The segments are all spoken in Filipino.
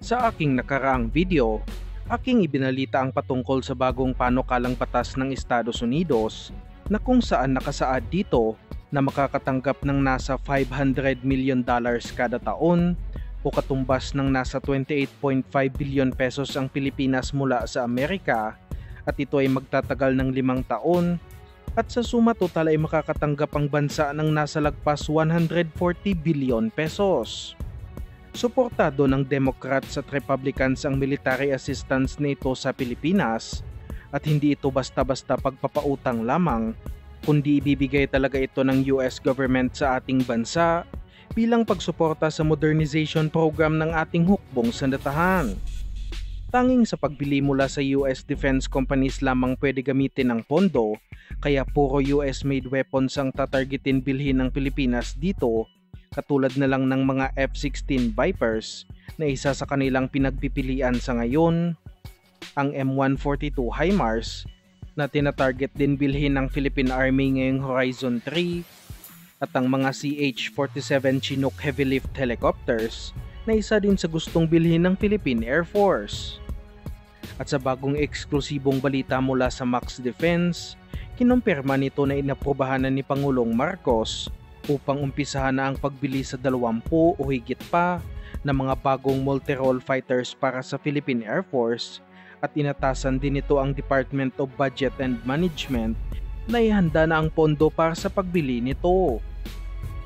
Sa aking nakaraang video, aking ibinalita ang patungkol sa bagong panukalang batas ng Estados Unidos na kung saan nakasaad dito na makakatanggap ng nasa $500 million kada taon o katumbas ng nasa 28.5 billion pesos ang Pilipinas mula sa Amerika, at ito ay magtatagal ng 5 taon, at sa suma total ay makakatanggap ang bansa ng nasa lagpas 140 billion pesos. Suportado ng Democrats at Republicans ang military assistance nito sa Pilipinas, at hindi ito basta-basta pagpapautang lamang, kundi ibibigay talaga ito ng US government sa ating bansa bilang pagsuporta sa modernization program ng ating hukbong sandatahan. Tanging sa pagbili mula sa US defense companies lamang pwede gamitin ang pondo, kaya puro US-made weapons ang tatargetin bilhin ng Pilipinas dito, katulad na lang ng mga F-16 Vipers na isa sa kanilang pinagpipilian sa ngayon, ang M142 HIMARS na tinatarget din bilhin ng Philippine Army ngayong Horizon 3, at ang mga CH-47 Chinook heavy lift helicopters na isa din sa gustong bilhin ng Philippine Air Force. At sa bagong eksklusibong balita mula sa Max Defense, kinumpirma nito na inaprubahan na ni Pangulong Marcos upang umpisahan na ang pagbili sa 20 o higit pa na mga bagong multi-role fighters para sa Philippine Air Force, at inatasan din nito ang Department of Budget and Management na ihanda na ang pondo para sa pagbili nito.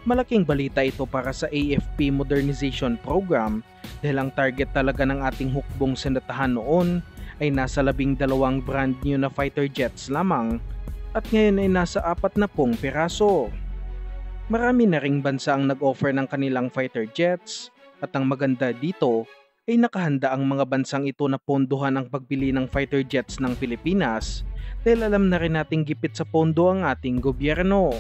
Malaking balita ito para sa AFP Modernization Program dahil ang target talaga ng ating hukbong sandatahan noon ay nasa 12 brand new na fighter jets lamang, at ngayon ay nasa 40 piraso. Marami na ring bansa ang nag-offer ng kanilang fighter jets, at ang maganda dito ay nakahanda ang mga bansang ito na pondohan ang pagbili ng fighter jets ng Pilipinas dahil alam na rin nating gipit sa pondo ang ating gobyerno.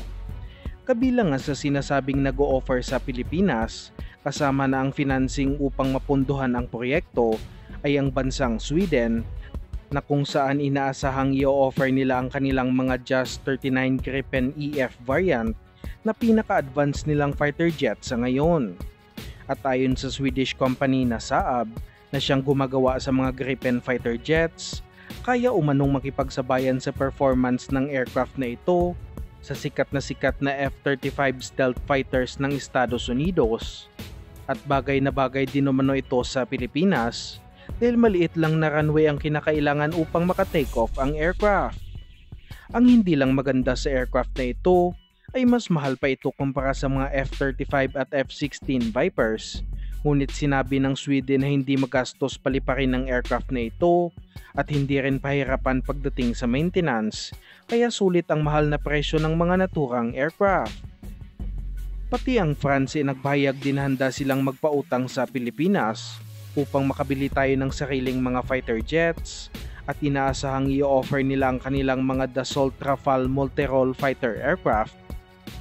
Kabilang nga sa sinasabing nag-o-offer sa Pilipinas, kasama na ang financing upang mapondohan ang proyekto, ay ang bansang Sweden, na kung saan inaasahang i-offer nila ang kanilang mga JAS 39 Gripen EF variant na pinaka-advanced nilang fighter jet sa ngayon. At ayon sa Swedish company na Saab, na siyang gumagawa sa mga Gripen fighter jets, kaya umanong makipagsabayan sa performance ng aircraft na ito sa sikat na F-35 stealth fighters ng Estados Unidos. At bagay na bagay din umano ito sa Pilipinas dahil maliit lang na runway ang kinakailangan upang makatake off ang aircraft. Ang hindi lang maganda sa aircraft na ito ay mas mahal pa ito kumpara sa mga F-35 at F-16 Vipers, ngunit sinabi ng Sweden na hindi magastos paliparin ng aircraft na ito at hindi rin pahirapan pagdating sa maintenance, kaya sulit ang mahal na presyo ng mga naturang aircraft. Pati ang France ay nagpahayag din handa silang magpautang sa Pilipinas upang makabili tayo ng sariling mga fighter jets, at inaasahang i-offer nila ang kanilang mga Dassault Rafale multi-role fighter aircraft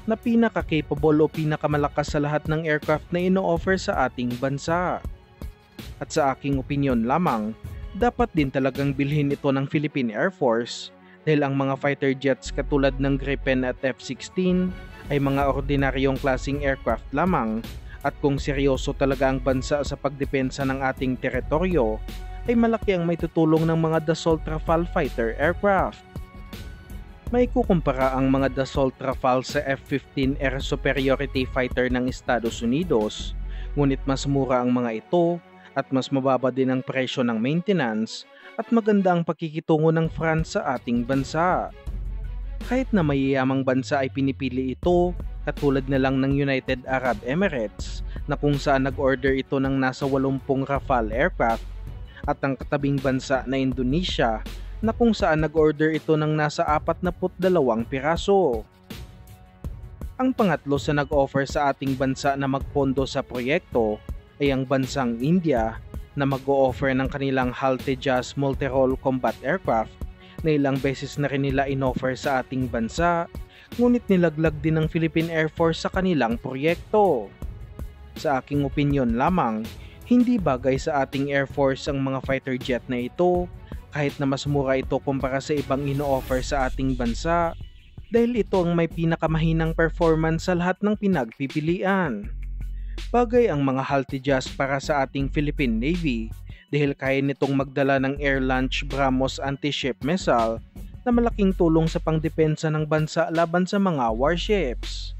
na pinaka-capable o pinakamalakas sa lahat ng aircraft na ino-offer sa ating bansa. At sa aking opinyon lamang, dapat din talagang bilhin ito ng Philippine Air Force dahil ang mga fighter jets katulad ng Gripen at F-16 ay mga ordinaryong klaseng aircraft lamang, at kung seryoso talaga ang bansa sa pagdepensa ng ating teritoryo, ay malaki ang maitutulong ng mga Dassault Rafale fighter aircraft. May kukumpara ang mga Dassault Rafale sa F-15 Air Superiority Fighter ng Estados Unidos, ngunit mas mura ang mga ito at mas mababa din ang presyo ng maintenance, at maganda ang pakikitungo ng France sa ating bansa. Kahit na mayayamang bansa ay pinipili ito, katulad na lang ng United Arab Emirates na kung saan nag-order ito ng nasa 80 Rafale aircraft, at ang katabing bansa na Indonesia na kung saan nag-order ito ng nasa 42 piraso. Ang pangatlo sa nag-offer sa ating bansa na magpondo sa proyekto ay ang bansang India na mag-o-offer ng kanilang HAL Tejas multi-role combat aircraft na ilang beses na rin nila in-offer sa ating bansa, ngunit nilaglag din ng Philippine Air Force sa kanilang proyekto. Sa aking opinyon lamang, hindi bagay sa ating Air Force ang mga fighter jet na ito, kahit na mas mura ito kumpara sa ibang ino-offer sa ating bansa, dahil ito ang may pinakamahinang performance sa lahat ng pinagpipilian. Bagay ang mga Haltijas para sa ating Philippine Navy dahil kaya nitong magdala ng Air-launched BrahMos anti-ship missile na malaking tulong sa pangdepensa ng bansa laban sa mga warships.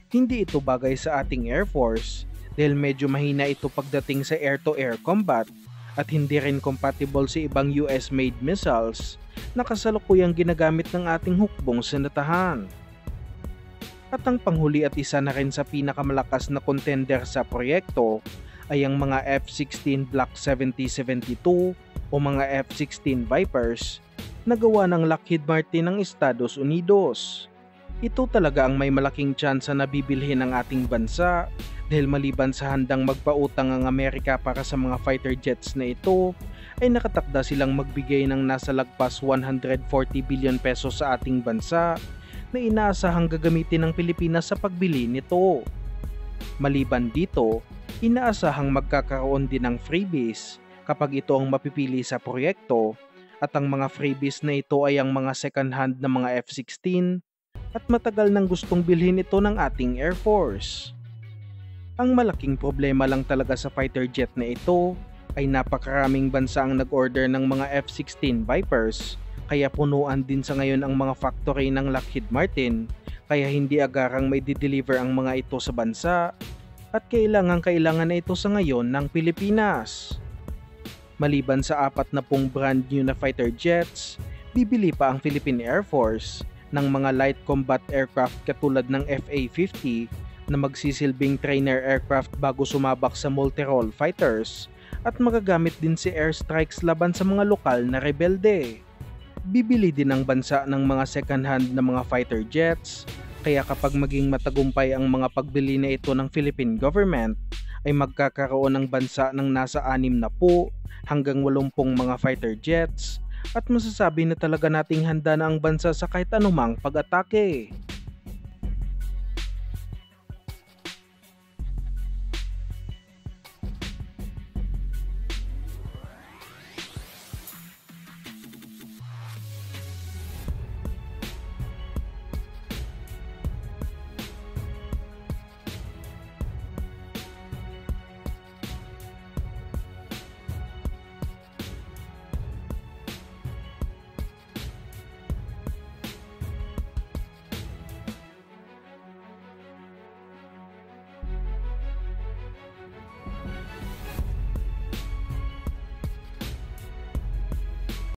Hindi ito bagay sa ating Air Force dahil medyo mahina ito pagdating sa air-to-air combat at hindi rin compatible sa ibang US-made missiles na kasalukuyang ginagamit ng ating hukbong sinatahan. At ang panghuli at isa na rin sa pinakamalakas na contender sa proyekto ay ang mga F-16 Block 7072 o mga F-16 Vipers na gawa ng Lockheed Martin ng Estados Unidos. Ito talaga ang may malaking tsansa na bibilhin ng ating bansa dahil maliban sa handang magpautang ang Amerika para sa mga fighter jets na ito, ay nakatakda silang magbigay ng nasa lagpas 140 billion pesos sa ating bansa na inaasahang gagamitin ng Pilipinas sa pagbili nito. Maliban dito, inaasahang magkakaroon din ng freebies kapag ito ang mapipili sa proyekto at ang mga freebies na ito ay ang mga second hand na mga F-16 at matagal nang gustong bilhin ito ng ating Air Force. Ang malaking problema lang talaga sa fighter jet na ito ay napakaraming bansa ang nag-order ng mga F-16 Vipers kaya punuan din sa ngayon ang mga factory ng Lockheed Martin kaya hindi agarang may dideliver ang mga ito sa bansa at kailangan na ito sa ngayon ng Pilipinas. Maliban sa 40 brand new na fighter jets, bibili pa ang Philippine Air Force ng mga light combat aircraft katulad ng FA-50 na magsisilbing trainer aircraft bago sumabak sa multi-role fighters at magagamit din si airstrikes laban sa mga lokal na rebelde. Bibili din ang bansa ng mga second-hand na mga fighter jets, kaya kapag maging matagumpay ang mga pagbili na ito ng Philippine government, ay magkakaroon ng bansa ng nasa 60 hanggang 80 mga fighter jets at masasabi na talaga nating handa na ang bansa sa kahit anumang pag-atake.